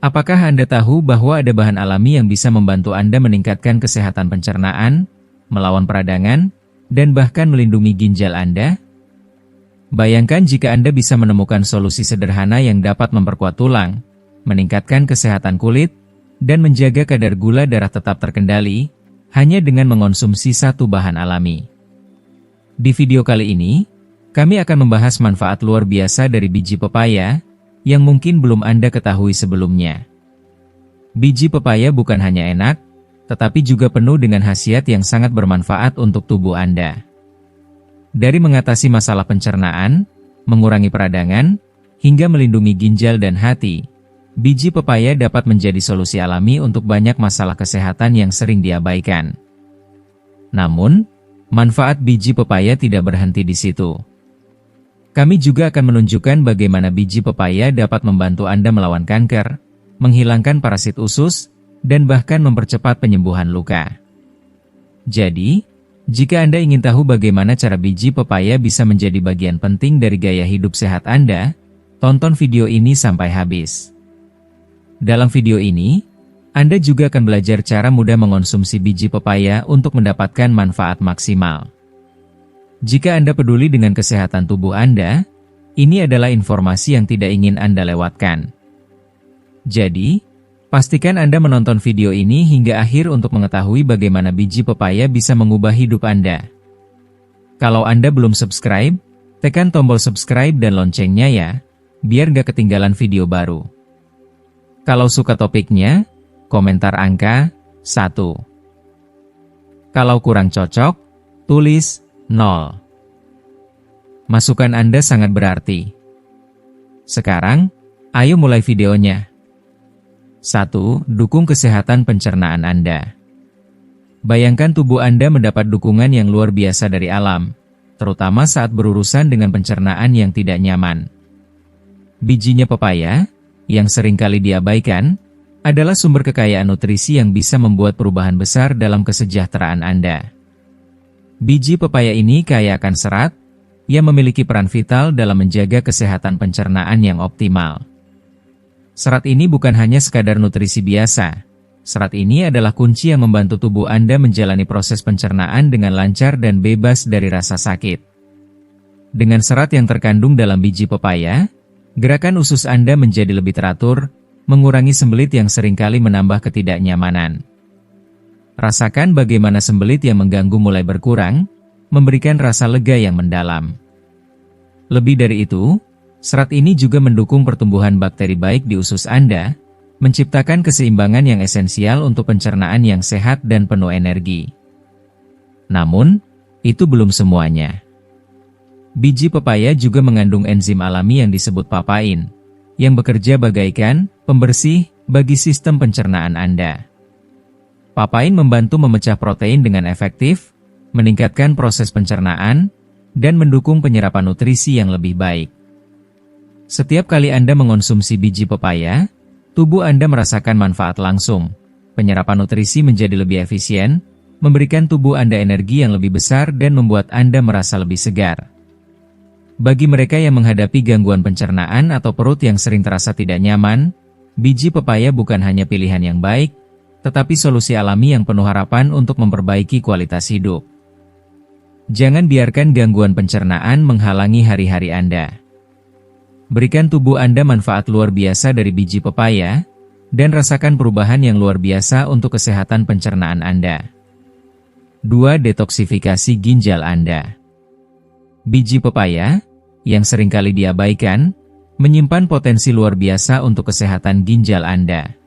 Apakah Anda tahu bahwa ada bahan alami yang bisa membantu Anda meningkatkan kesehatan pencernaan, melawan peradangan, dan bahkan melindungi ginjal Anda? Bayangkan jika Anda bisa menemukan solusi sederhana yang dapat memperkuat tulang, meningkatkan kesehatan kulit, dan menjaga kadar gula darah tetap terkendali, hanya dengan mengonsumsi satu bahan alami. Di video kali ini, kami akan membahas manfaat luar biasa dari biji pepaya, yang mungkin belum Anda ketahui sebelumnya. Biji pepaya bukan hanya enak, tetapi juga penuh dengan khasiat yang sangat bermanfaat untuk tubuh Anda. Dari mengatasi masalah pencernaan, mengurangi peradangan, hingga melindungi ginjal dan hati, biji pepaya dapat menjadi solusi alami untuk banyak masalah kesehatan yang sering diabaikan. Namun, manfaat biji pepaya tidak berhenti di situ. Kami juga akan menunjukkan bagaimana biji pepaya dapat membantu Anda melawan kanker, menghilangkan parasit usus, dan bahkan mempercepat penyembuhan luka. Jadi, jika Anda ingin tahu bagaimana cara biji pepaya bisa menjadi bagian penting dari gaya hidup sehat Anda, tonton video ini sampai habis. Dalam video ini, Anda juga akan belajar cara mudah mengonsumsi biji pepaya untuk mendapatkan manfaat maksimal. Jika Anda peduli dengan kesehatan tubuh Anda, ini adalah informasi yang tidak ingin Anda lewatkan. Jadi, pastikan Anda menonton video ini hingga akhir untuk mengetahui bagaimana biji pepaya bisa mengubah hidup Anda. Kalau Anda belum subscribe, tekan tombol subscribe dan loncengnya ya, biar gak ketinggalan video baru. Kalau suka topiknya, komentar angka 1. Kalau kurang cocok, tulis 0. Masukan Anda sangat berarti. Sekarang, ayo mulai videonya. 1. Dukung kesehatan pencernaan Anda. Bayangkan tubuh Anda mendapat dukungan yang luar biasa dari alam, terutama saat berurusan dengan pencernaan yang tidak nyaman. Bijinya pepaya, yang seringkali diabaikan, adalah sumber kekayaan nutrisi yang bisa membuat perubahan besar dalam kesejahteraan Anda. Biji pepaya ini kaya akan serat, yang memiliki peran vital dalam menjaga kesehatan pencernaan yang optimal. Serat ini bukan hanya sekadar nutrisi biasa. Serat ini adalah kunci yang membantu tubuh Anda menjalani proses pencernaan dengan lancar dan bebas dari rasa sakit. Dengan serat yang terkandung dalam biji pepaya, gerakan usus Anda menjadi lebih teratur, mengurangi sembelit yang seringkali menambah ketidaknyamanan. Rasakan bagaimana sembelit yang mengganggu mulai berkurang, memberikan rasa lega yang mendalam. Lebih dari itu, serat ini juga mendukung pertumbuhan bakteri baik di usus Anda, menciptakan keseimbangan yang esensial untuk pencernaan yang sehat dan penuh energi. Namun, itu belum semuanya. Biji pepaya juga mengandung enzim alami yang disebut papain, yang bekerja bagaikan pembersih bagi sistem pencernaan Anda. Papain membantu memecah protein dengan efektif, meningkatkan proses pencernaan, dan mendukung penyerapan nutrisi yang lebih baik. Setiap kali Anda mengonsumsi biji pepaya, tubuh Anda merasakan manfaat langsung. Penyerapan nutrisi menjadi lebih efisien, memberikan tubuh Anda energi yang lebih besar dan membuat Anda merasa lebih segar. Bagi mereka yang menghadapi gangguan pencernaan atau perut yang sering terasa tidak nyaman, biji pepaya bukan hanya pilihan yang baik, tetapi solusi alami yang penuh harapan untuk memperbaiki kualitas hidup. Jangan biarkan gangguan pencernaan menghalangi hari-hari Anda. Berikan tubuh Anda manfaat luar biasa dari biji pepaya, dan rasakan perubahan yang luar biasa untuk kesehatan pencernaan Anda. 2. Detoksifikasi ginjal Anda. Biji pepaya, yang seringkali diabaikan, menyimpan potensi luar biasa untuk kesehatan ginjal Anda.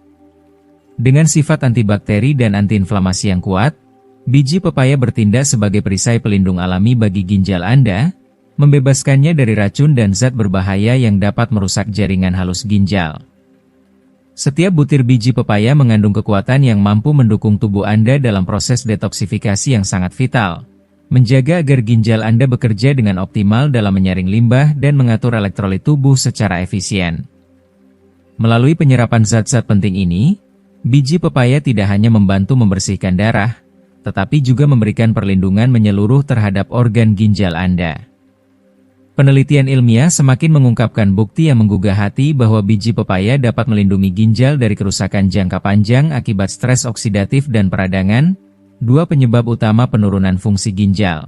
Dengan sifat antibakteri dan antiinflamasi yang kuat, biji pepaya bertindak sebagai perisai pelindung alami bagi ginjal Anda, membebaskannya dari racun dan zat berbahaya yang dapat merusak jaringan halus ginjal. Setiap butir biji pepaya mengandung kekuatan yang mampu mendukung tubuh Anda dalam proses detoksifikasi yang sangat vital, menjaga agar ginjal Anda bekerja dengan optimal dalam menyaring limbah dan mengatur elektrolit tubuh secara efisien. Melalui penyerapan zat-zat penting ini, biji pepaya tidak hanya membantu membersihkan darah, tetapi juga memberikan perlindungan menyeluruh terhadap organ ginjal Anda. Penelitian ilmiah semakin mengungkapkan bukti yang menggugah hati bahwa biji pepaya dapat melindungi ginjal dari kerusakan jangka panjang akibat stres oksidatif dan peradangan, dua penyebab utama penurunan fungsi ginjal.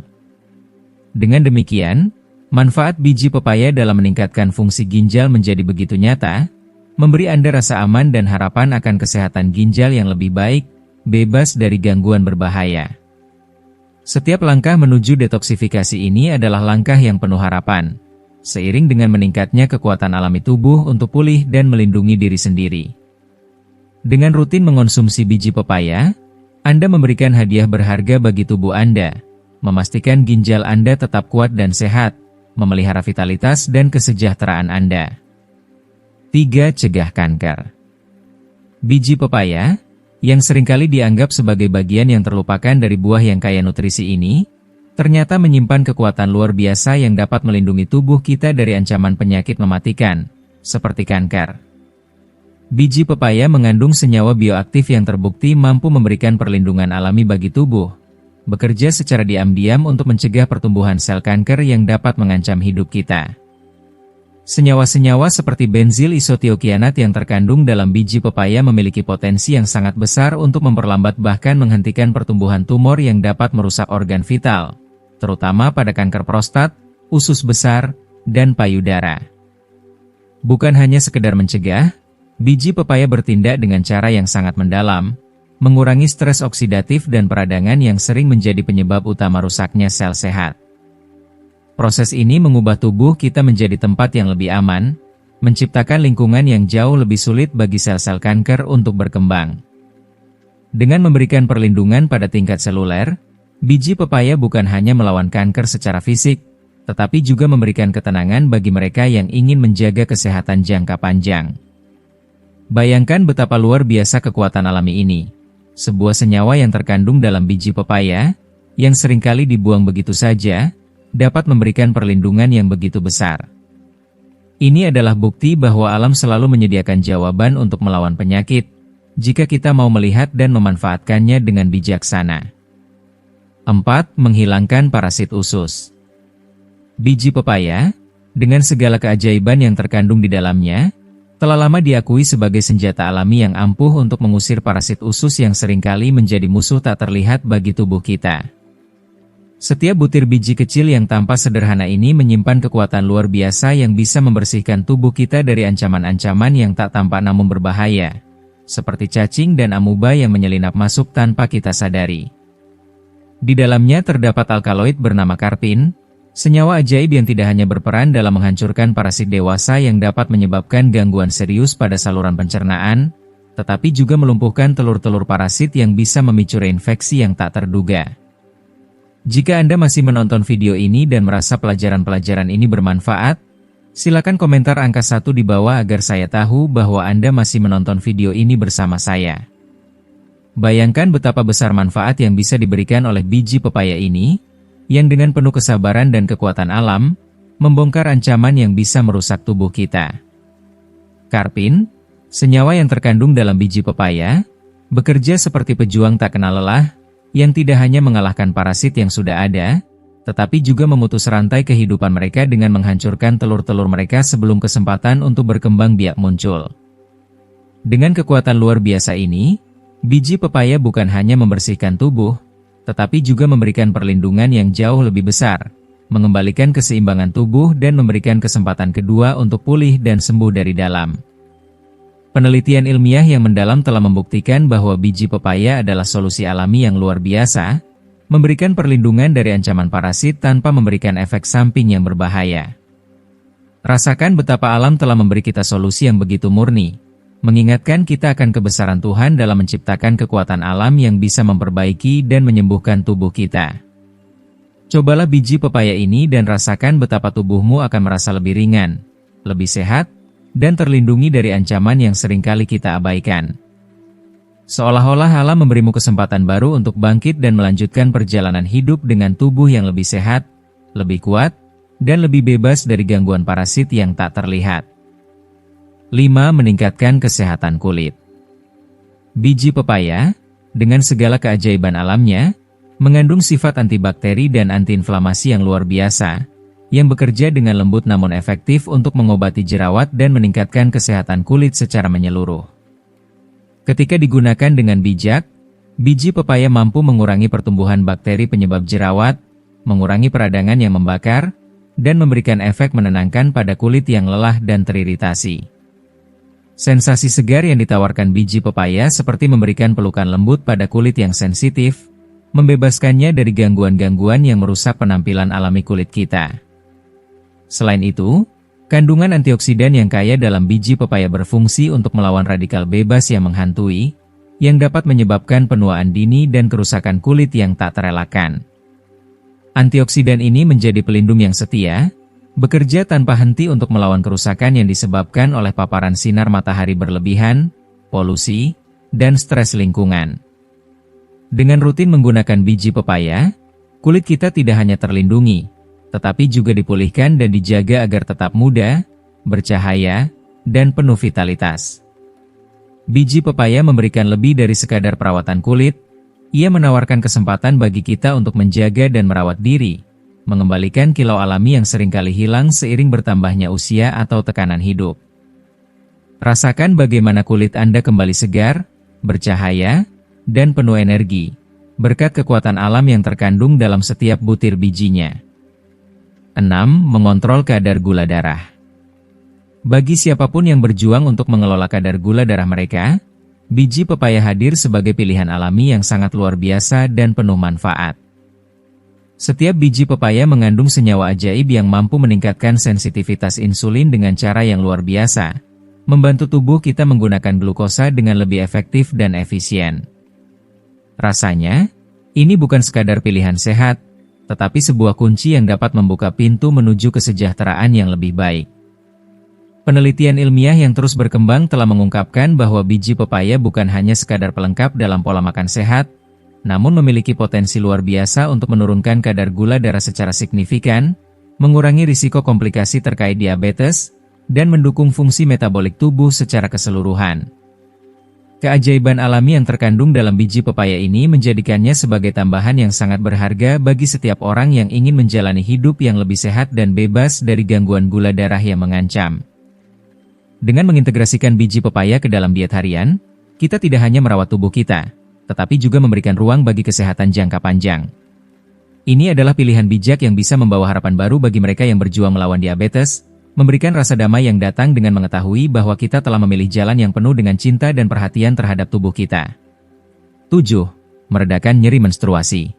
Dengan demikian, manfaat biji pepaya dalam meningkatkan fungsi ginjal menjadi begitu nyata, memberi Anda rasa aman dan harapan akan kesehatan ginjal yang lebih baik, bebas dari gangguan berbahaya. Setiap langkah menuju detoksifikasi ini adalah langkah yang penuh harapan, seiring dengan meningkatnya kekuatan alami tubuh untuk pulih dan melindungi diri sendiri. Dengan rutin mengonsumsi biji pepaya, Anda memberikan hadiah berharga bagi tubuh Anda, memastikan ginjal Anda tetap kuat dan sehat, memelihara vitalitas dan kesejahteraan Anda. 3. Cegah kanker. Biji pepaya, yang seringkali dianggap sebagai bagian yang terlupakan dari buah yang kaya nutrisi ini, ternyata menyimpan kekuatan luar biasa yang dapat melindungi tubuh kita dari ancaman penyakit mematikan, seperti kanker. Biji pepaya mengandung senyawa bioaktif yang terbukti mampu memberikan perlindungan alami bagi tubuh, bekerja secara diam-diam untuk mencegah pertumbuhan sel kanker yang dapat mengancam hidup kita. Senyawa-senyawa seperti benzil isotiokianat yang terkandung dalam biji pepaya memiliki potensi yang sangat besar untuk memperlambat bahkan menghentikan pertumbuhan tumor yang dapat merusak organ vital, terutama pada kanker prostat, usus besar, dan payudara. Bukan hanya sekedar mencegah, biji pepaya bertindak dengan cara yang sangat mendalam, mengurangi stres oksidatif dan peradangan yang sering menjadi penyebab utama rusaknya sel sehat. Proses ini mengubah tubuh kita menjadi tempat yang lebih aman, menciptakan lingkungan yang jauh lebih sulit bagi sel-sel kanker untuk berkembang. Dengan memberikan perlindungan pada tingkat seluler, biji pepaya bukan hanya melawan kanker secara fisik, tetapi juga memberikan ketenangan bagi mereka yang ingin menjaga kesehatan jangka panjang. Bayangkan betapa luar biasa kekuatan alami ini. Sebuah senyawa yang terkandung dalam biji pepaya, yang seringkali dibuang begitu saja, dapat memberikan perlindungan yang begitu besar. Ini adalah bukti bahwa alam selalu menyediakan jawaban untuk melawan penyakit, jika kita mau melihat dan memanfaatkannya dengan bijaksana. 4. Menghilangkan parasit usus. Biji pepaya, dengan segala keajaiban yang terkandung di dalamnya, telah lama diakui sebagai senjata alami yang ampuh untuk mengusir parasit usus yang seringkali menjadi musuh tak terlihat bagi tubuh kita. Setiap butir biji kecil yang tampak sederhana ini menyimpan kekuatan luar biasa yang bisa membersihkan tubuh kita dari ancaman-ancaman yang tak tampak namun berbahaya, seperti cacing dan amuba yang menyelinap masuk tanpa kita sadari. Di dalamnya terdapat alkaloid bernama karpin, senyawa ajaib yang tidak hanya berperan dalam menghancurkan parasit dewasa yang dapat menyebabkan gangguan serius pada saluran pencernaan, tetapi juga melumpuhkan telur-telur parasit yang bisa memicu reinfeksi yang tak terduga. Jika Anda masih menonton video ini dan merasa pelajaran-pelajaran ini bermanfaat, silakan komentar angka 1 di bawah agar saya tahu bahwa Anda masih menonton video ini bersama saya. Bayangkan betapa besar manfaat yang bisa diberikan oleh biji pepaya ini, yang dengan penuh kesabaran dan kekuatan alam, membongkar ancaman yang bisa merusak tubuh kita. Karpin, senyawa yang terkandung dalam biji pepaya, bekerja seperti pejuang tak kenal lelah, yang tidak hanya mengalahkan parasit yang sudah ada, tetapi juga memutus rantai kehidupan mereka dengan menghancurkan telur-telur mereka sebelum kesempatan untuk berkembang biak muncul. Dengan kekuatan luar biasa ini, biji pepaya bukan hanya membersihkan tubuh, tetapi juga memberikan perlindungan yang jauh lebih besar, mengembalikan keseimbangan tubuh dan memberikan kesempatan kedua untuk pulih dan sembuh dari dalam. Penelitian ilmiah yang mendalam telah membuktikan bahwa biji pepaya adalah solusi alami yang luar biasa, memberikan perlindungan dari ancaman parasit tanpa memberikan efek samping yang berbahaya. Rasakan betapa alam telah memberi kita solusi yang begitu murni, mengingatkan kita akan kebesaran Tuhan dalam menciptakan kekuatan alam yang bisa memperbaiki dan menyembuhkan tubuh kita. Cobalah biji pepaya ini dan rasakan betapa tubuhmu akan merasa lebih ringan, lebih sehat, dan terlindungi dari ancaman yang seringkali kita abaikan. Seolah-olah alam memberimu kesempatan baru untuk bangkit dan melanjutkan perjalanan hidup dengan tubuh yang lebih sehat, lebih kuat, dan lebih bebas dari gangguan parasit yang tak terlihat. 5. Meningkatkan kesehatan kulit. Biji pepaya, dengan segala keajaiban alamnya, mengandung sifat antibakteri dan antiinflamasi yang luar biasa, yang bekerja dengan lembut namun efektif untuk mengobati jerawat dan meningkatkan kesehatan kulit secara menyeluruh. Ketika digunakan dengan bijak, biji pepaya mampu mengurangi pertumbuhan bakteri penyebab jerawat, mengurangi peradangan yang membakar, dan memberikan efek menenangkan pada kulit yang lelah dan teriritasi. Sensasi segar yang ditawarkan biji pepaya seperti memberikan pelukan lembut pada kulit yang sensitif, membebaskannya dari gangguan-gangguan yang merusak penampilan alami kulit kita. Selain itu, kandungan antioksidan yang kaya dalam biji pepaya berfungsi untuk melawan radikal bebas yang menghantui, yang dapat menyebabkan penuaan dini dan kerusakan kulit yang tak terelakkan. Antioksidan ini menjadi pelindung yang setia, bekerja tanpa henti untuk melawan kerusakan yang disebabkan oleh paparan sinar matahari berlebihan, polusi, dan stres lingkungan. Dengan rutin menggunakan biji pepaya, kulit kita tidak hanya terlindungi, tetapi juga dipulihkan dan dijaga agar tetap muda, bercahaya, dan penuh vitalitas. Biji pepaya memberikan lebih dari sekadar perawatan kulit, ia menawarkan kesempatan bagi kita untuk menjaga dan merawat diri, mengembalikan kilau alami yang seringkali hilang seiring bertambahnya usia atau tekanan hidup. Rasakan bagaimana kulit Anda kembali segar, bercahaya, dan penuh energi, berkat kekuatan alam yang terkandung dalam setiap butir bijinya. 6. Mengontrol kadar gula darah. Bagi siapapun yang berjuang untuk mengelola kadar gula darah mereka, biji pepaya hadir sebagai pilihan alami yang sangat luar biasa dan penuh manfaat. Setiap biji pepaya mengandung senyawa ajaib yang mampu meningkatkan sensitivitas insulin dengan cara yang luar biasa, membantu tubuh kita menggunakan glukosa dengan lebih efektif dan efisien. Rasanya, ini bukan sekadar pilihan sehat, tetapi sebuah kunci yang dapat membuka pintu menuju kesejahteraan yang lebih baik. Penelitian ilmiah yang terus berkembang telah mengungkapkan bahwa biji pepaya bukan hanya sekadar pelengkap dalam pola makan sehat, namun memiliki potensi luar biasa untuk menurunkan kadar gula darah secara signifikan, mengurangi risiko komplikasi terkait diabetes, dan mendukung fungsi metabolik tubuh secara keseluruhan. Keajaiban alami yang terkandung dalam biji pepaya ini menjadikannya sebagai tambahan yang sangat berharga bagi setiap orang yang ingin menjalani hidup yang lebih sehat dan bebas dari gangguan gula darah yang mengancam. Dengan mengintegrasikan biji pepaya ke dalam diet harian, kita tidak hanya merawat tubuh kita, tetapi juga memberikan ruang bagi kesehatan jangka panjang. Ini adalah pilihan bijak yang bisa membawa harapan baru bagi mereka yang berjuang melawan diabetes, memberikan rasa damai yang datang dengan mengetahui bahwa kita telah memilih jalan yang penuh dengan cinta dan perhatian terhadap tubuh kita. 7. Meredakan nyeri menstruasi.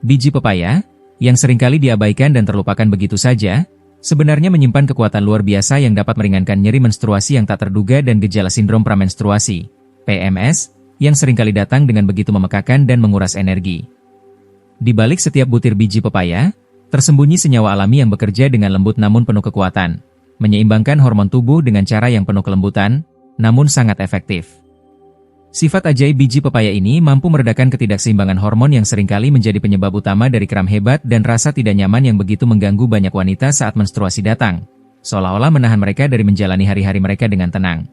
Biji pepaya, yang seringkali diabaikan dan terlupakan begitu saja, sebenarnya menyimpan kekuatan luar biasa yang dapat meringankan nyeri menstruasi yang tak terduga dan gejala sindrom pramenstruasi, PMS, yang seringkali datang dengan begitu memekakan dan menguras energi. Di balik setiap butir biji pepaya, tersembunyi senyawa alami yang bekerja dengan lembut namun penuh kekuatan, menyeimbangkan hormon tubuh dengan cara yang penuh kelembutan, namun sangat efektif. Sifat ajaib biji pepaya ini mampu meredakan ketidakseimbangan hormon yang seringkali menjadi penyebab utama dari kram hebat dan rasa tidak nyaman yang begitu mengganggu banyak wanita saat menstruasi datang, seolah-olah menahan mereka dari menjalani hari-hari mereka dengan tenang.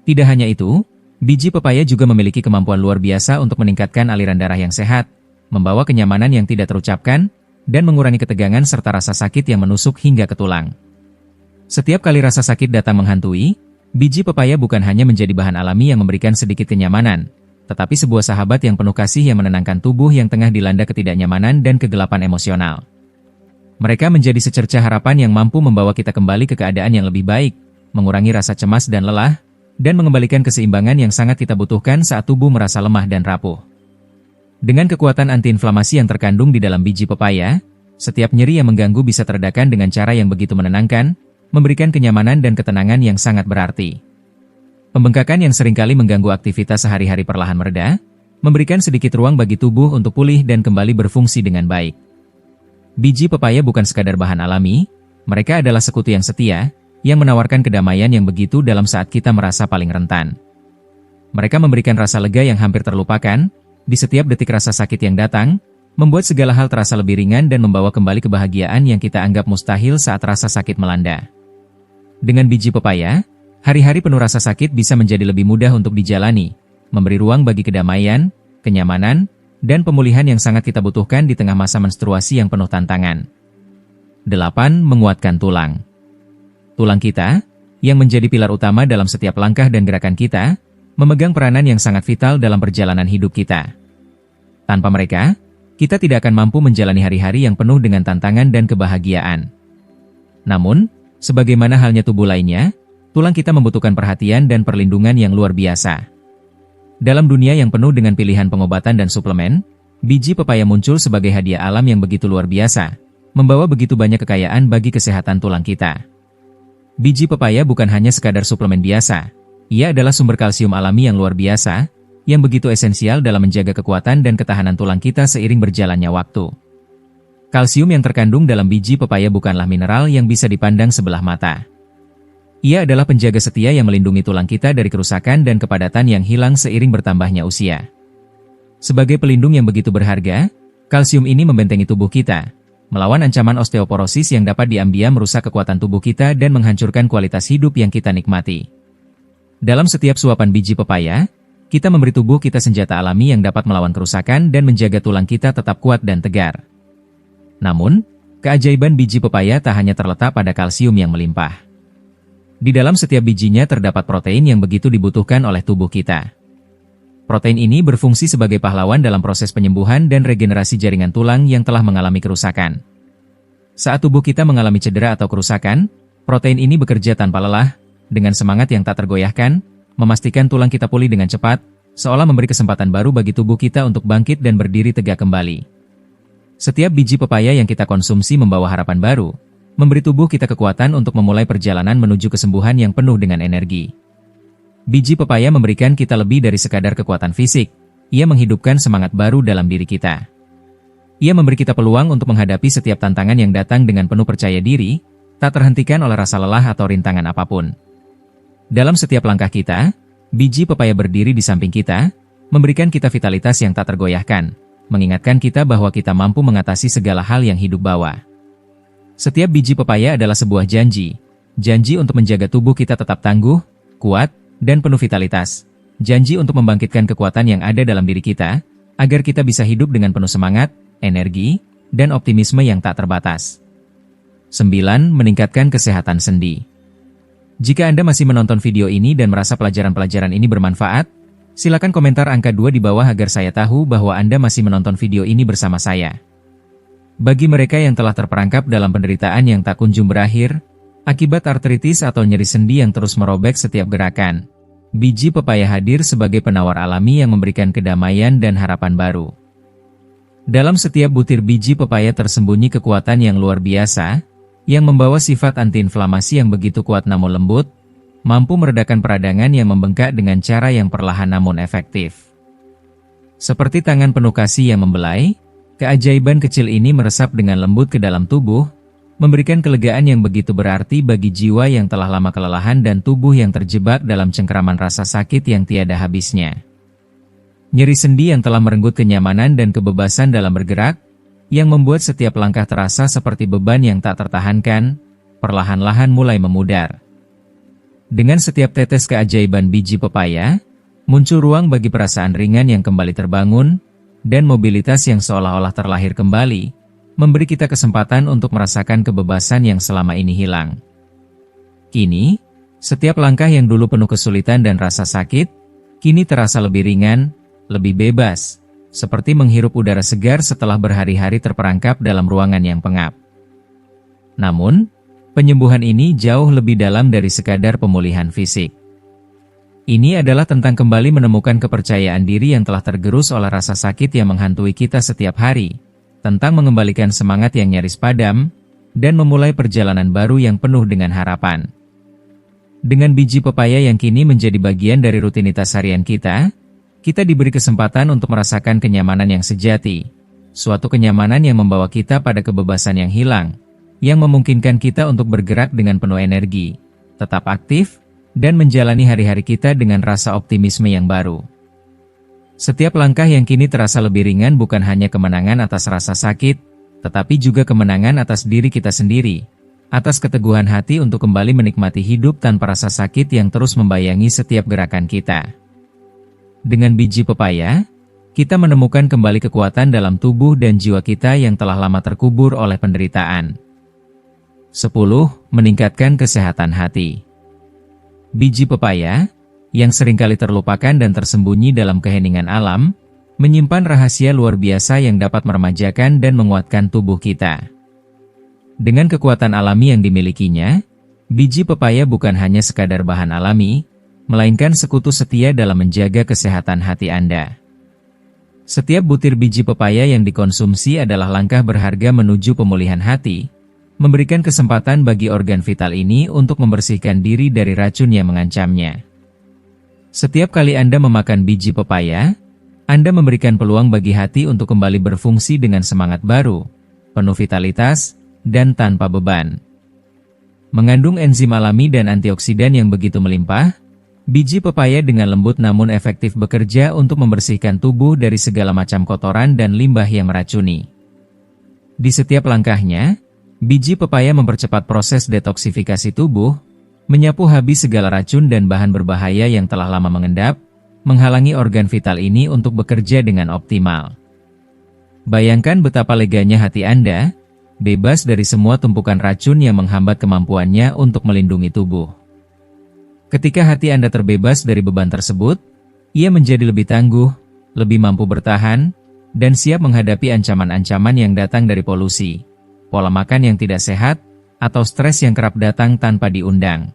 Tidak hanya itu, biji pepaya juga memiliki kemampuan luar biasa untuk meningkatkan aliran darah yang sehat, membawa kenyamanan yang tidak terucapkan, dan mengurangi ketegangan serta rasa sakit yang menusuk hingga ke tulang. Setiap kali rasa sakit datang menghantui, biji pepaya bukan hanya menjadi bahan alami yang memberikan sedikit kenyamanan, tetapi sebuah sahabat yang penuh kasih yang menenangkan tubuh yang tengah dilanda ketidaknyamanan dan kegelapan emosional. Mereka menjadi secercah harapan yang mampu membawa kita kembali ke keadaan yang lebih baik, mengurangi rasa cemas dan lelah, dan mengembalikan keseimbangan yang sangat kita butuhkan saat tubuh merasa lemah dan rapuh. Dengan kekuatan antiinflamasi yang terkandung di dalam biji pepaya, setiap nyeri yang mengganggu bisa teredakan dengan cara yang begitu menenangkan, memberikan kenyamanan dan ketenangan yang sangat berarti. Pembengkakan yang seringkali mengganggu aktivitas sehari-hari perlahan mereda, memberikan sedikit ruang bagi tubuh untuk pulih dan kembali berfungsi dengan baik. Biji pepaya bukan sekadar bahan alami, mereka adalah sekutu yang setia, yang menawarkan kedamaian yang begitu dalam saat kita merasa paling rentan. Mereka memberikan rasa lega yang hampir terlupakan, di setiap detik rasa sakit yang datang, membuat segala hal terasa lebih ringan dan membawa kembali kebahagiaan yang kita anggap mustahil saat rasa sakit melanda. Dengan biji pepaya, hari-hari penuh rasa sakit bisa menjadi lebih mudah untuk dijalani, memberi ruang bagi kedamaian, kenyamanan, dan pemulihan yang sangat kita butuhkan di tengah masa menstruasi yang penuh tantangan. 8. Menguatkan tulang. Tulang kita, yang menjadi pilar utama dalam setiap langkah dan gerakan kita, memegang peranan yang sangat vital dalam perjalanan hidup kita. Tanpa mereka, kita tidak akan mampu menjalani hari-hari yang penuh dengan tantangan dan kebahagiaan. Namun, sebagaimana halnya tubuh lainnya, tulang kita membutuhkan perhatian dan perlindungan yang luar biasa. Dalam dunia yang penuh dengan pilihan pengobatan dan suplemen, biji pepaya muncul sebagai hadiah alam yang begitu luar biasa, membawa begitu banyak kekayaan bagi kesehatan tulang kita. Biji pepaya bukan hanya sekadar suplemen biasa, ia adalah sumber kalsium alami yang luar biasa, yang begitu esensial dalam menjaga kekuatan dan ketahanan tulang kita seiring berjalannya waktu. Kalsium yang terkandung dalam biji pepaya bukanlah mineral yang bisa dipandang sebelah mata. Ia adalah penjaga setia yang melindungi tulang kita dari kerusakan dan kepadatan yang hilang seiring bertambahnya usia. Sebagai pelindung yang begitu berharga, kalsium ini membentengi tubuh kita, melawan ancaman osteoporosis yang dapat diam-diam merusak kekuatan tubuh kita dan menghancurkan kualitas hidup yang kita nikmati. Dalam setiap suapan biji pepaya, kita memberi tubuh kita senjata alami yang dapat melawan kerusakan dan menjaga tulang kita tetap kuat dan tegar. Namun, keajaiban biji pepaya tak hanya terletak pada kalsium yang melimpah. Di dalam setiap bijinya terdapat protein yang begitu dibutuhkan oleh tubuh kita. Protein ini berfungsi sebagai pahlawan dalam proses penyembuhan dan regenerasi jaringan tulang yang telah mengalami kerusakan. Saat tubuh kita mengalami cedera atau kerusakan, protein ini bekerja tanpa lelah, dengan semangat yang tak tergoyahkan, memastikan tulang kita pulih dengan cepat, seolah memberi kesempatan baru bagi tubuh kita untuk bangkit dan berdiri tegak kembali. Setiap biji pepaya yang kita konsumsi membawa harapan baru, memberi tubuh kita kekuatan untuk memulai perjalanan menuju kesembuhan yang penuh dengan energi. Biji pepaya memberikan kita lebih dari sekadar kekuatan fisik, ia menghidupkan semangat baru dalam diri kita. Ia memberi kita peluang untuk menghadapi setiap tantangan yang datang dengan penuh percaya diri, tak terhentikan oleh rasa lelah atau rintangan apapun. Dalam setiap langkah kita, biji pepaya berdiri di samping kita, memberikan kita vitalitas yang tak tergoyahkan, mengingatkan kita bahwa kita mampu mengatasi segala hal yang hidup bawa. Setiap biji pepaya adalah sebuah janji untuk menjaga tubuh kita tetap tangguh, kuat, dan penuh vitalitas. Janji untuk membangkitkan kekuatan yang ada dalam diri kita, agar kita bisa hidup dengan penuh semangat, energi, dan optimisme yang tak terbatas. 9. Meningkatkan kesehatan sendi. Jika Anda masih menonton video ini dan merasa pelajaran-pelajaran ini bermanfaat, silakan komentar angka 2 di bawah agar saya tahu bahwa Anda masih menonton video ini bersama saya. Bagi mereka yang telah terperangkap dalam penderitaan yang tak kunjung berakhir, akibat artritis atau nyeri sendi yang terus merobek setiap gerakan, biji pepaya hadir sebagai penawar alami yang memberikan kedamaian dan harapan baru. Dalam setiap butir biji pepaya tersembunyi kekuatan yang luar biasa, yang membawa sifat antiinflamasi yang begitu kuat namun lembut, mampu meredakan peradangan yang membengkak dengan cara yang perlahan namun efektif. Seperti tangan penuh kasih yang membelai, keajaiban kecil ini meresap dengan lembut ke dalam tubuh, memberikan kelegaan yang begitu berarti bagi jiwa yang telah lama kelelahan dan tubuh yang terjebak dalam cengkeraman rasa sakit yang tiada habisnya. Nyeri sendi yang telah merenggut kenyamanan dan kebebasan dalam bergerak, yang membuat setiap langkah terasa seperti beban yang tak tertahankan, perlahan-lahan mulai memudar. Dengan setiap tetes keajaiban biji pepaya, muncul ruang bagi perasaan ringan yang kembali terbangun, dan mobilitas yang seolah-olah terlahir kembali, memberi kita kesempatan untuk merasakan kebebasan yang selama ini hilang. Kini, setiap langkah yang dulu penuh kesulitan dan rasa sakit, kini terasa lebih ringan, lebih bebas, seperti menghirup udara segar setelah berhari-hari terperangkap dalam ruangan yang pengap. Namun, penyembuhan ini jauh lebih dalam dari sekadar pemulihan fisik. Ini adalah tentang kembali menemukan kepercayaan diri yang telah tergerus oleh rasa sakit yang menghantui kita setiap hari, tentang mengembalikan semangat yang nyaris padam, dan memulai perjalanan baru yang penuh dengan harapan. Dengan biji pepaya yang kini menjadi bagian dari rutinitas harian kita diberi kesempatan untuk merasakan kenyamanan yang sejati, suatu kenyamanan yang membawa kita pada kebebasan yang hilang, yang memungkinkan kita untuk bergerak dengan penuh energi, tetap aktif, dan menjalani hari-hari kita dengan rasa optimisme yang baru. Setiap langkah yang kini terasa lebih ringan bukan hanya kemenangan atas rasa sakit, tetapi juga kemenangan atas diri kita sendiri, atas keteguhan hati untuk kembali menikmati hidup tanpa rasa sakit yang terus membayangi setiap gerakan kita. Dengan biji pepaya, kita menemukan kembali kekuatan dalam tubuh dan jiwa kita yang telah lama terkubur oleh penderitaan. 10. Meningkatkan kesehatan hati. Biji pepaya, yang seringkali terlupakan dan tersembunyi dalam keheningan alam, menyimpan rahasia luar biasa yang dapat meremajakan dan menguatkan tubuh kita. Dengan kekuatan alami yang dimilikinya, biji pepaya bukan hanya sekadar bahan alami, melainkan sekutu setia dalam menjaga kesehatan hati Anda. Setiap butir biji pepaya yang dikonsumsi adalah langkah berharga menuju pemulihan hati, memberikan kesempatan bagi organ vital ini untuk membersihkan diri dari racun yang mengancamnya. Setiap kali Anda memakan biji pepaya, Anda memberikan peluang bagi hati untuk kembali berfungsi dengan semangat baru, penuh vitalitas, dan tanpa beban. Mengandung enzim alami dan antioksidan yang begitu melimpah, biji pepaya dengan lembut namun efektif bekerja untuk membersihkan tubuh dari segala macam kotoran dan limbah yang meracuni. Di setiap langkahnya, biji pepaya mempercepat proses detoksifikasi tubuh, menyapu habis segala racun dan bahan berbahaya yang telah lama mengendap, menghalangi organ vital ini untuk bekerja dengan optimal. Bayangkan betapa leganya hati Anda, bebas dari semua tumpukan racun yang menghambat kemampuannya untuk melindungi tubuh. Ketika hati Anda terbebas dari beban tersebut, ia menjadi lebih tangguh, lebih mampu bertahan, dan siap menghadapi ancaman-ancaman yang datang dari polusi, pola makan yang tidak sehat, atau stres yang kerap datang tanpa diundang.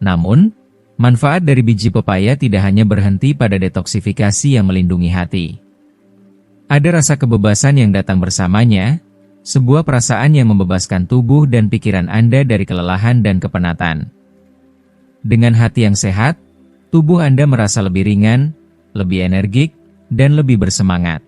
Namun, manfaat dari biji pepaya tidak hanya berhenti pada detoksifikasi yang melindungi hati. Ada rasa kebebasan yang datang bersamanya, sebuah perasaan yang membebaskan tubuh dan pikiran Anda dari kelelahan dan kepenatan. Dengan hati yang sehat, tubuh Anda merasa lebih ringan, lebih energik, dan lebih bersemangat.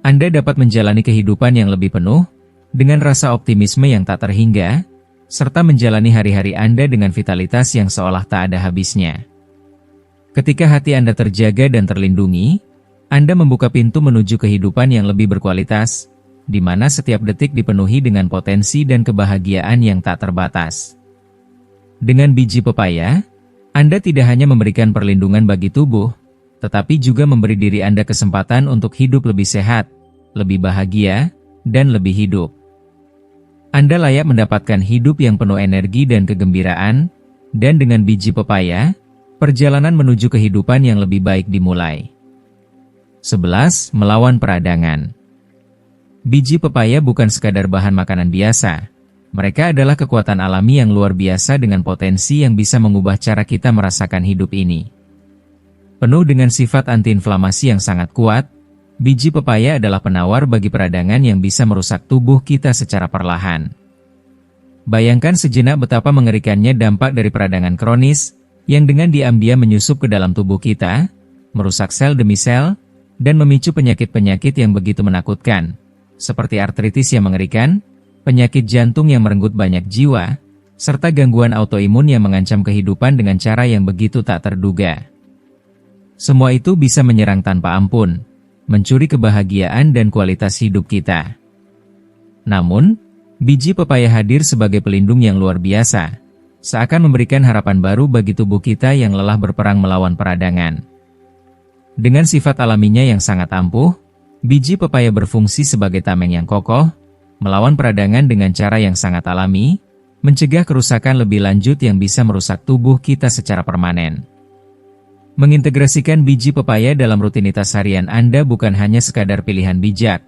Anda dapat menjalani kehidupan yang lebih penuh, dengan rasa optimisme yang tak terhingga, serta menjalani hari-hari Anda dengan vitalitas yang seolah tak ada habisnya. Ketika hati Anda terjaga dan terlindungi, Anda membuka pintu menuju kehidupan yang lebih berkualitas, di mana setiap detik dipenuhi dengan potensi dan kebahagiaan yang tak terbatas. Dengan biji pepaya, Anda tidak hanya memberikan perlindungan bagi tubuh, tetapi juga memberi diri Anda kesempatan untuk hidup lebih sehat, lebih bahagia, dan lebih hidup. Anda layak mendapatkan hidup yang penuh energi dan kegembiraan, dan dengan biji pepaya, perjalanan menuju kehidupan yang lebih baik dimulai. 11. Melawan peradangan. Biji pepaya bukan sekadar bahan makanan biasa. Mereka adalah kekuatan alami yang luar biasa dengan potensi yang bisa mengubah cara kita merasakan hidup ini. Penuh dengan sifat antiinflamasi yang sangat kuat, biji pepaya adalah penawar bagi peradangan yang bisa merusak tubuh kita secara perlahan. Bayangkan sejenak betapa mengerikannya dampak dari peradangan kronis, yang dengan diam-diam menyusup ke dalam tubuh kita, merusak sel demi sel, dan memicu penyakit-penyakit yang begitu menakutkan, seperti artritis yang mengerikan, penyakit jantung yang merenggut banyak jiwa, serta gangguan autoimun yang mengancam kehidupan dengan cara yang begitu tak terduga. Semua itu bisa menyerang tanpa ampun, mencuri kebahagiaan dan kualitas hidup kita. Namun, biji pepaya hadir sebagai pelindung yang luar biasa, seakan memberikan harapan baru bagi tubuh kita yang lelah berperang melawan peradangan. Dengan sifat alaminya yang sangat ampuh, biji pepaya berfungsi sebagai tameng yang kokoh, melawan peradangan dengan cara yang sangat alami, mencegah kerusakan lebih lanjut yang bisa merusak tubuh kita secara permanen. Mengintegrasikan biji pepaya dalam rutinitas harian Anda bukan hanya sekadar pilihan bijak.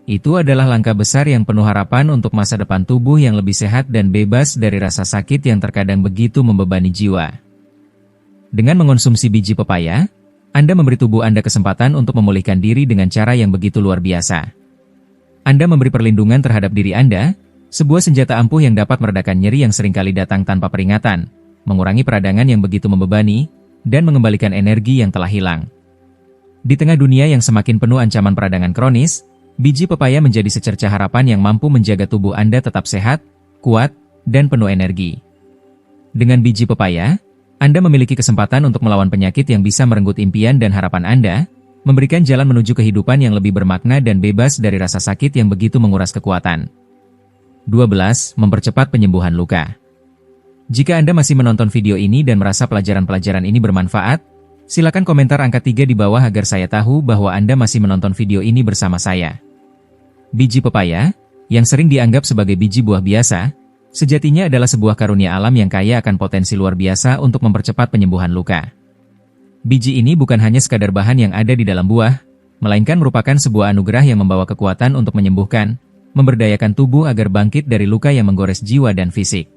Itu adalah langkah besar yang penuh harapan untuk masa depan tubuh yang lebih sehat dan bebas dari rasa sakit yang terkadang begitu membebani jiwa. Dengan mengonsumsi biji pepaya, Anda memberi tubuh Anda kesempatan untuk memulihkan diri dengan cara yang begitu luar biasa. Anda memberi perlindungan terhadap diri Anda, sebuah senjata ampuh yang dapat meredakan nyeri yang seringkali datang tanpa peringatan, mengurangi peradangan yang begitu membebani, dan mengembalikan energi yang telah hilang. Di tengah dunia yang semakin penuh ancaman peradangan kronis, biji pepaya menjadi secercah harapan yang mampu menjaga tubuh Anda tetap sehat, kuat, dan penuh energi. Dengan biji pepaya, Anda memiliki kesempatan untuk melawan penyakit yang bisa merenggut impian dan harapan Anda, memberikan jalan menuju kehidupan yang lebih bermakna dan bebas dari rasa sakit yang begitu menguras kekuatan. 12. Mempercepat penyembuhan luka. Jika Anda masih menonton video ini dan merasa pelajaran-pelajaran ini bermanfaat, silakan komentar angka 3 di bawah agar saya tahu bahwa Anda masih menonton video ini bersama saya. Biji pepaya, yang sering dianggap sebagai biji buah biasa, sejatinya adalah sebuah karunia alam yang kaya akan potensi luar biasa untuk mempercepat penyembuhan luka. Biji ini bukan hanya sekadar bahan yang ada di dalam buah, melainkan merupakan sebuah anugerah yang membawa kekuatan untuk menyembuhkan, memberdayakan tubuh agar bangkit dari luka yang menggores jiwa dan fisik.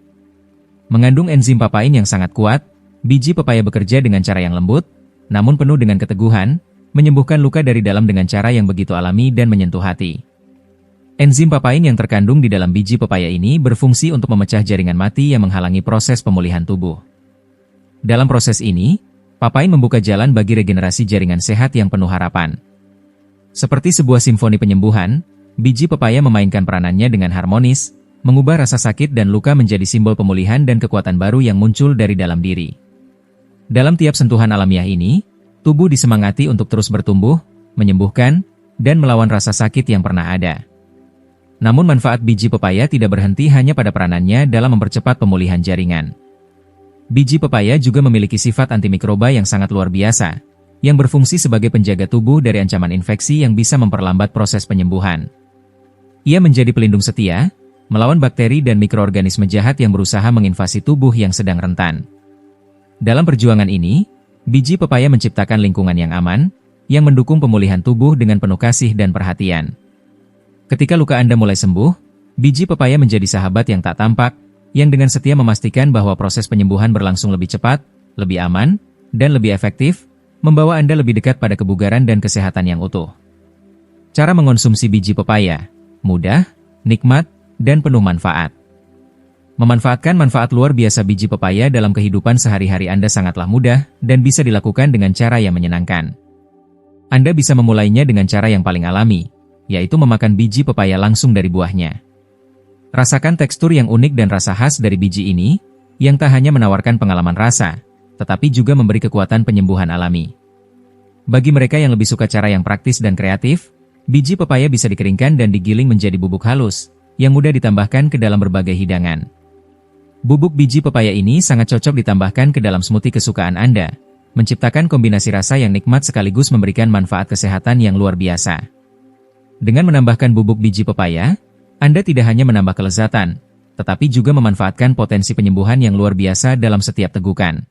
Mengandung enzim papain yang sangat kuat, biji pepaya bekerja dengan cara yang lembut, namun penuh dengan keteguhan, menyembuhkan luka dari dalam dengan cara yang begitu alami dan menyentuh hati. Enzim papain yang terkandung di dalam biji pepaya ini berfungsi untuk memecah jaringan mati yang menghalangi proses pemulihan tubuh. Dalam proses ini, papain membuka jalan bagi regenerasi jaringan sehat yang penuh harapan. Seperti sebuah simfoni penyembuhan, biji pepaya memainkan peranannya dengan harmonis, mengubah rasa sakit dan luka menjadi simbol pemulihan dan kekuatan baru yang muncul dari dalam diri. Dalam tiap sentuhan alamiah ini, tubuh disemangati untuk terus bertumbuh, menyembuhkan, dan melawan rasa sakit yang pernah ada. Namun manfaat biji pepaya tidak berhenti hanya pada peranannya dalam mempercepat pemulihan jaringan. Biji pepaya juga memiliki sifat antimikroba yang sangat luar biasa, yang berfungsi sebagai penjaga tubuh dari ancaman infeksi yang bisa memperlambat proses penyembuhan. Ia menjadi pelindung setia, melawan bakteri dan mikroorganisme jahat yang berusaha menginvasi tubuh yang sedang rentan. Dalam perjuangan ini, biji pepaya menciptakan lingkungan yang aman, yang mendukung pemulihan tubuh dengan penuh kasih dan perhatian. Ketika luka Anda mulai sembuh, biji pepaya menjadi sahabat yang tak tampak, yang dengan setia memastikan bahwa proses penyembuhan berlangsung lebih cepat, lebih aman, dan lebih efektif, membawa Anda lebih dekat pada kebugaran dan kesehatan yang utuh. Cara mengonsumsi biji pepaya mudah, nikmat, dan penuh manfaat. Memanfaatkan manfaat luar biasa biji pepaya dalam kehidupan sehari-hari Anda sangatlah mudah dan bisa dilakukan dengan cara yang menyenangkan. Anda bisa memulainya dengan cara yang paling alami, yaitu memakan biji pepaya langsung dari buahnya. Rasakan tekstur yang unik dan rasa khas dari biji ini, yang tak hanya menawarkan pengalaman rasa, tetapi juga memberi kekuatan penyembuhan alami. Bagi mereka yang lebih suka cara yang praktis dan kreatif, biji pepaya bisa dikeringkan dan digiling menjadi bubuk halus, yang mudah ditambahkan ke dalam berbagai hidangan. Bubuk biji pepaya ini sangat cocok ditambahkan ke dalam smoothie kesukaan Anda, menciptakan kombinasi rasa yang nikmat sekaligus memberikan manfaat kesehatan yang luar biasa. Dengan menambahkan bubuk biji pepaya, Anda tidak hanya menambah kelezatan, tetapi juga memanfaatkan potensi penyembuhan yang luar biasa dalam setiap tegukan.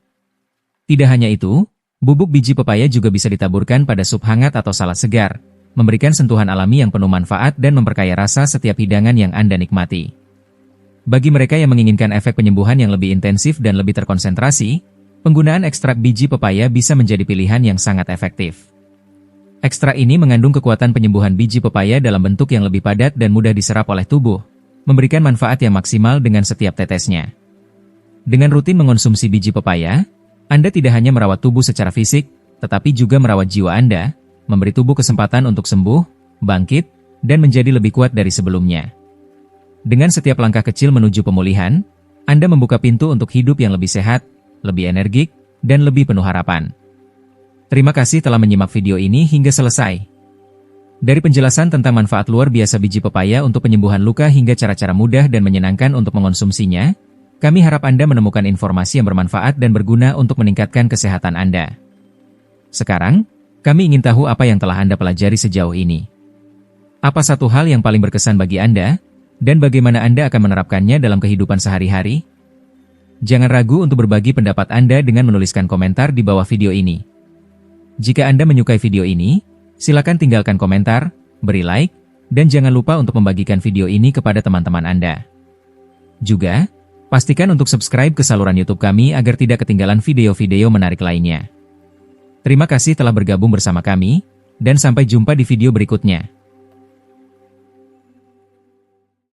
Tidak hanya itu, bubuk biji pepaya juga bisa ditaburkan pada sup hangat atau salad segar, memberikan sentuhan alami yang penuh manfaat dan memperkaya rasa setiap hidangan yang Anda nikmati. Bagi mereka yang menginginkan efek penyembuhan yang lebih intensif dan lebih terkonsentrasi, penggunaan ekstrak biji pepaya bisa menjadi pilihan yang sangat efektif. Ekstrak ini mengandung kekuatan penyembuhan biji pepaya dalam bentuk yang lebih padat dan mudah diserap oleh tubuh, memberikan manfaat yang maksimal dengan setiap tetesnya. Dengan rutin mengonsumsi biji pepaya, Anda tidak hanya merawat tubuh secara fisik, tetapi juga merawat jiwa Anda, memberi tubuh kesempatan untuk sembuh, bangkit, dan menjadi lebih kuat dari sebelumnya. Dengan setiap langkah kecil menuju pemulihan, Anda membuka pintu untuk hidup yang lebih sehat, lebih energik, dan lebih penuh harapan. Terima kasih telah menyimak video ini hingga selesai. Dari penjelasan tentang manfaat luar biasa biji pepaya untuk penyembuhan luka hingga cara-cara mudah dan menyenangkan untuk mengonsumsinya, kami harap Anda menemukan informasi yang bermanfaat dan berguna untuk meningkatkan kesehatan Anda. Sekarang, kami ingin tahu apa yang telah Anda pelajari sejauh ini. Apa satu hal yang paling berkesan bagi Anda, dan bagaimana Anda akan menerapkannya dalam kehidupan sehari-hari? Jangan ragu untuk berbagi pendapat Anda dengan menuliskan komentar di bawah video ini. Jika Anda menyukai video ini, silakan tinggalkan komentar, beri like, dan jangan lupa untuk membagikan video ini kepada teman-teman Anda. Juga, pastikan untuk subscribe ke saluran YouTube kami agar tidak ketinggalan video-video menarik lainnya. Terima kasih telah bergabung bersama kami, dan sampai jumpa di video berikutnya.